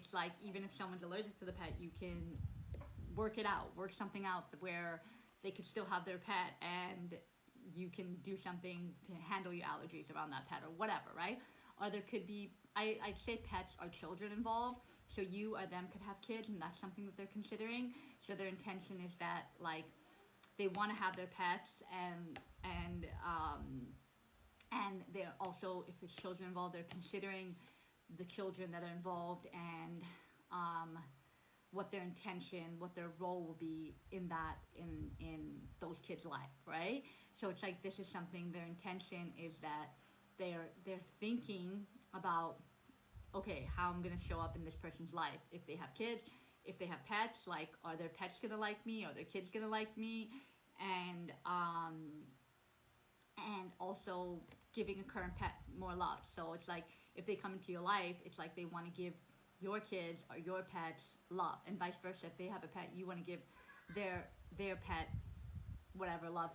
it's like, even if someone's allergic to the pet, you can work it out, work something out where they could still have their pet, and you can do something to handle your allergies around that pet or whatever, right? Or there could be, I'd say pets are children involved. So you or them could have kids, and that's something that they're considering. So their intention is that, like, they want to have their pets, and they're also, if there's children involved, they're considering the children that are involved, and what their intention, what their role will be in that, in those kids' life, right? So it's like, this is something, their intention is that they're thinking about, okay, how I'm gonna show up in this person's life. If they have kids, if they have pets, like, are their pets gonna like me? Are their kids gonna like me? And also giving a current pet more love. So it's like, if they come into your life, it's like they want to give your kids or your pets love, and vice versa. If they have a pet, you want to give their pet whatever love,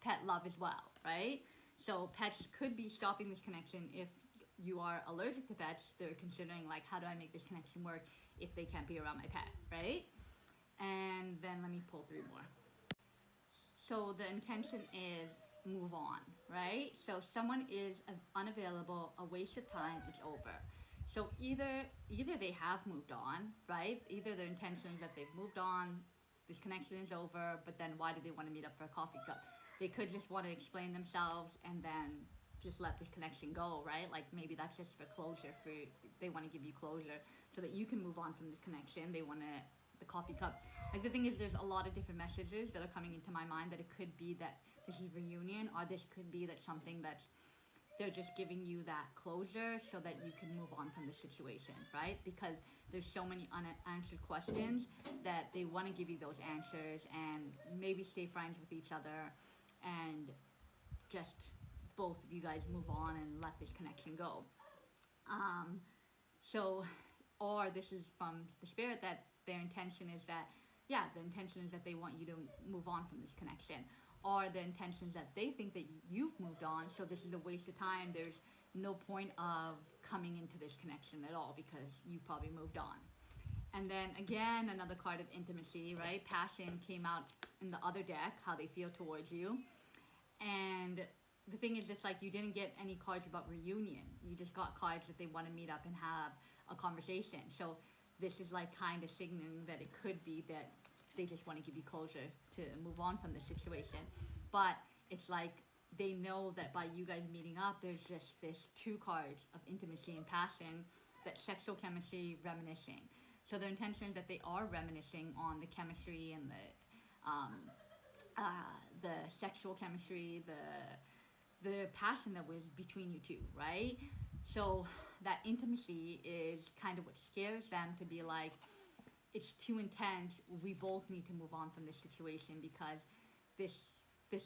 pet love as well, right? So pets could be stopping this connection. If you are allergic to pets, they're considering, like, how do I make this connection work if they can't be around my pet, right? And then let me pull 3 more. So the intention is move on, right? So someone is unavailable, a waste of time, it's over. So either they have moved on, right? Either their intention is that they've moved on, this connection is over, but then why do they want to meet up for a coffee cup? They could just want to explain themselves and then just let this connection go, right? Like, maybe that's just for closure, they want to give you closure so that you can move on from this connection. They want to, the coffee cup. Like, the thing is, there's a lot of different messages that are coming into my mind, that it could be that this is reunion, or this could be that something that's, they're just giving you that closure so that you can move on from the situation, right? Because there's so many unanswered questions that they want to give you those answers, and maybe stay friends with each other, and just both of you guys move on and let this connection go. So, or this is from the spirit, that their intention is that, yeah, the intention is that they want you to move on from this connection. Or the intention is that they think that you've moved on, so this is a waste of time. There's no point of coming into this connection at all because you've probably moved on. And then again, another card of intimacy, right? Passion came out in the other deck, how they feel towards you. And the thing is, it's like, you didn't get any cards about reunion. You just got cards that they want to meet up and have a conversation. So this is like kind of signaling that it could be that they just want to give you closure to move on from the situation. But it's like, they know that by you guys meeting up, there's just this 2 cards of intimacy and passion, that sexual chemistry, reminiscing. So their intention is that they are reminiscing on the chemistry and the sexual chemistry, the passion that was between you two, right? So that intimacy is kind of what scares them, to be like, it's too intense, we both need to move on from this situation, because this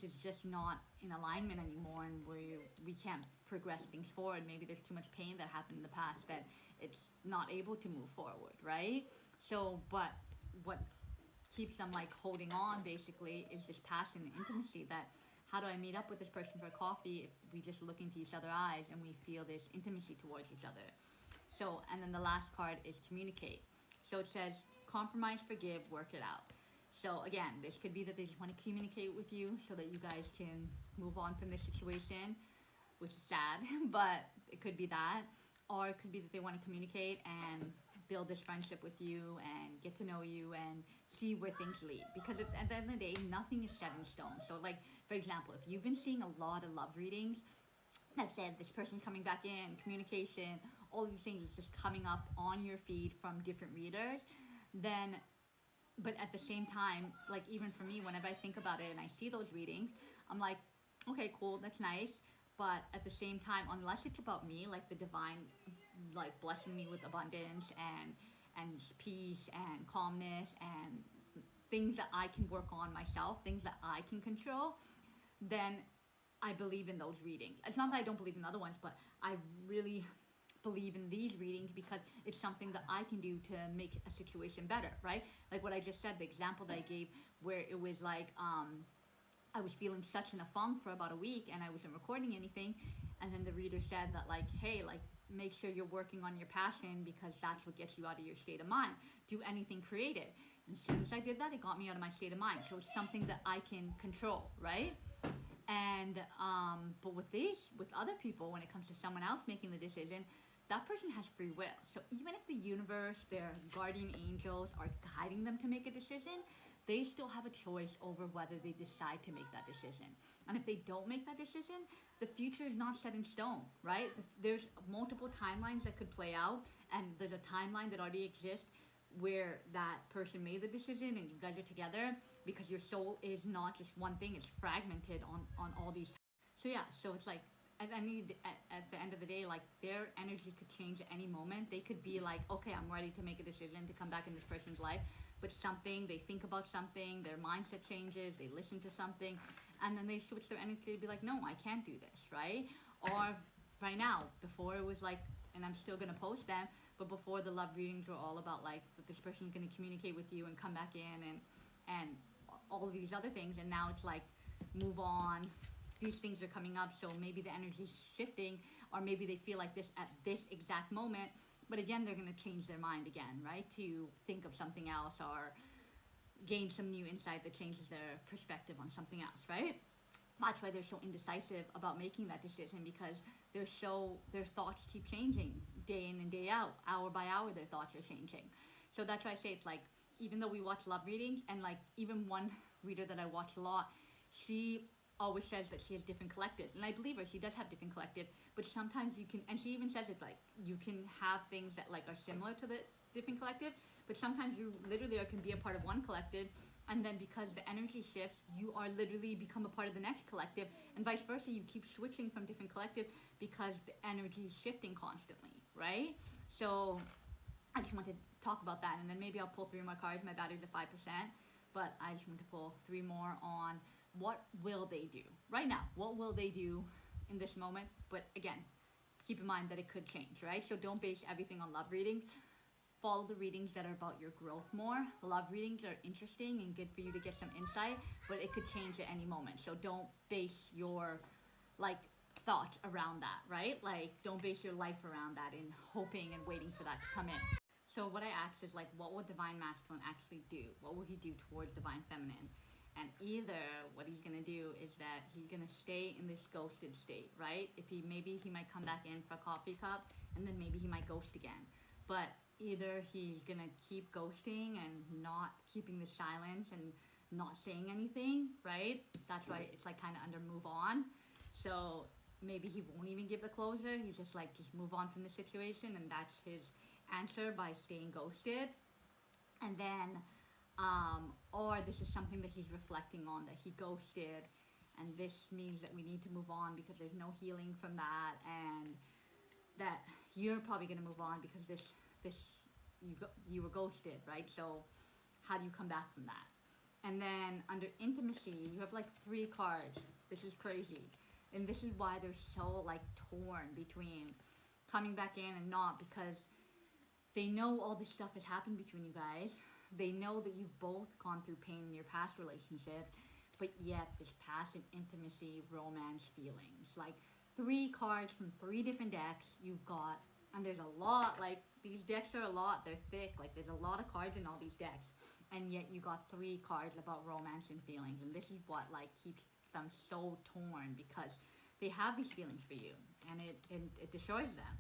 is just not in alignment anymore, and we can't progress things forward. Maybe there's too much pain that happened in the past that it's not able to move forward, right? So, but what keeps them, like, holding on basically is this passion and intimacy, that how do I meet up with this person for coffee if we just look into each other's eyes and we feel this intimacy towards each other? So, and then the last card is communicate. So it says, compromise, forgive, work it out. So again, this could be that they just want to communicate with you so that you guys can move on from this situation, which is sad, but it could be that. Or it could be that they want to communicate and build this friendship with you and get to know you and see where things lead. Because at the end of the day, nothing is set in stone. So, like, for example, if you've been seeing a lot of love readings that said this person's coming back in, communication, all these things is just coming up on your feed from different readers, then, but at the same time, like, even for me, whenever I think about it and I see those readings, I'm like, okay, cool, that's nice. But at the same time, unless it's about me, like the divine, like, blessing me with abundance and peace and calmness and things that I can work on myself, things that I can control, then I believe in those readings. It's not that I don't believe in other ones, but I really believe in these readings because it's something that I can do to make a situation better, right? Like what I just said, the example that I gave, where it was like, I was feeling such in a funk for about a week and I wasn't recording anything, and then the reader said that, like, hey, like, make sure you're working on your passion, because that's what gets you out of your state of mind. Do anything creative. And as soon as I did that, it got me out of my state of mind. So it's something that I can control, right? And but with other people, when it comes to someone else making the decision, that person has free will. So even if the universe, their guardian angels, are guiding them to make a decision, they still have a choice over whether they decide to make that decision. And if they don't make that decision, the future is not set in stone, right? There's multiple timelines that could play out, and there's a timeline that already exists where that person made the decision and you guys are together, because your soul is not just one thing, it's fragmented on all these. So yeah, so it's like, at the end of the day, like, their energy could change at any moment. They could be like, okay, I'm ready to make a decision to come back in this person's life, but they think about something, their mindset changes, they listen to something, and then they switch their energy to be like, no, I can't do this, right? Or right now, before it was like, and I'm still gonna post them, but before, the love readings were all about like that this person is gonna communicate with you and come back in and all of these other things, and now it's like, move on. These things are coming up, so maybe the energy's shifting, or maybe they feel like this at this exact moment, but again, they're going to change their mind again, right? To think of something else or gain some new insight that changes their perspective on something else, right? That's why they're so indecisive about making that decision, because their thoughts keep changing day in and day out, hour by hour, their thoughts are changing. So that's why I say it's like, even though we watch love readings, and like even one reader that I watch a lot, she always says that she has different collectives, and I believe her, she does have different collectives, but sometimes you can, and she even says it's like, you can have things that like are similar to the different collective, but sometimes you literally can be a part of one collective, and then because the energy shifts, you are literally become a part of the next collective, and vice versa. You keep switching from different collectives because the energy is shifting constantly, right? So I just want to talk about that, and then maybe I'll pull 3 more cards. My battery's at 5%, but I just want to pull 3 more on what will they do right now. What will they do in this moment? But again, keep in mind that it could change, right? So don't base everything on love readings. Follow the readings that are about your growth more. Love readings are interesting and good for you to get some insight, but it could change at any moment. So don't base your like thoughts around that, right? Like, don't base your life around that and hoping and waiting for that to come in. So what I asked is like, what will Divine Masculine actually do? What will he do towards Divine Feminine? And either what he's gonna do is that he's gonna stay in this ghosted state, right? Maybe he might come back in for a coffee cup, and then maybe he might ghost again. But either he's gonna keep ghosting and not keeping the silence and not saying anything, right? That's why it's like kind of under move on. So maybe he won't even give the closure. He's just like, just move on from the situation, and that's his answer by staying ghosted. And then or this is something that he's reflecting on, that he ghosted, and this means that we need to move on because there's no healing from that, and that you're probably going to move on because you were ghosted, right? So how do you come back from that? And then under intimacy, you have like 3 cards. This is crazy, and this is why they're so like torn between coming back in and not, because they know all this stuff has happened between you guys. They know that you've both gone through pain in your past relationship, but yet this passion, intimacy, romance, feelings. Like 3 cards from 3 different decks you've got, and there's a lot, like these decks are a lot, they're thick, like there's a lot of cards in all these decks, and yet you got 3 cards about romance and feelings, and this is what like keeps them so torn, because they have these feelings for you, and it destroys them.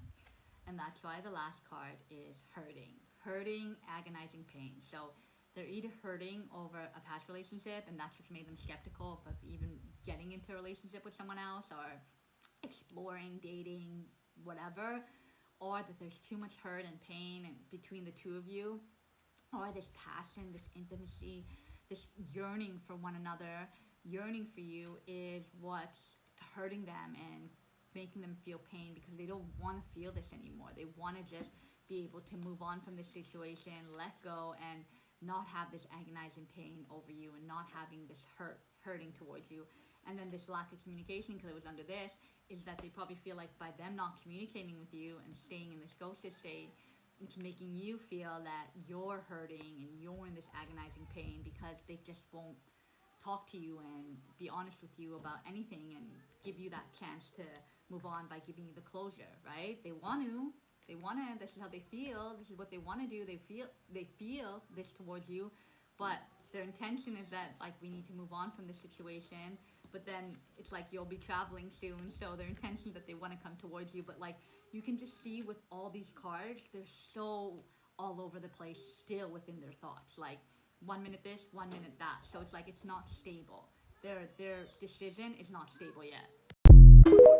And that's why the last card is hurting, agonizing pain. So they're either hurting over a past relationship, and that's what's made them skeptical of even getting into a relationship with someone else, or exploring, dating, whatever, or that there's too much hurt and pain and between the two of you, or this passion, this intimacy, this yearning for one another, yearning for you is what's hurting them and making them feel pain, because they don't want to feel this anymore. They want to just be able to move on from this situation, let go, and not have this agonizing pain over you, and not having this hurting towards you. And then this lack of communication, because it was under this, is that they probably feel like by them not communicating with you and staying in this ghosted state, it's making you feel that you're hurting and you're in this agonizing pain, because they just won't talk to you and be honest with you about anything and give you that chance to move on by giving you the closure, right? They want to. This is how they feel. This is what they want to do. They feel this towards you, but their intention is that like we need to move on from this situation. But then it's like you'll be traveling soon, so their intention is that they want to come towards you. But like you can just see with all these cards, they're so all over the place, still within their thoughts. Like 1 minute this, 1 minute that. So it's like it's not stable. Their decision is not stable yet.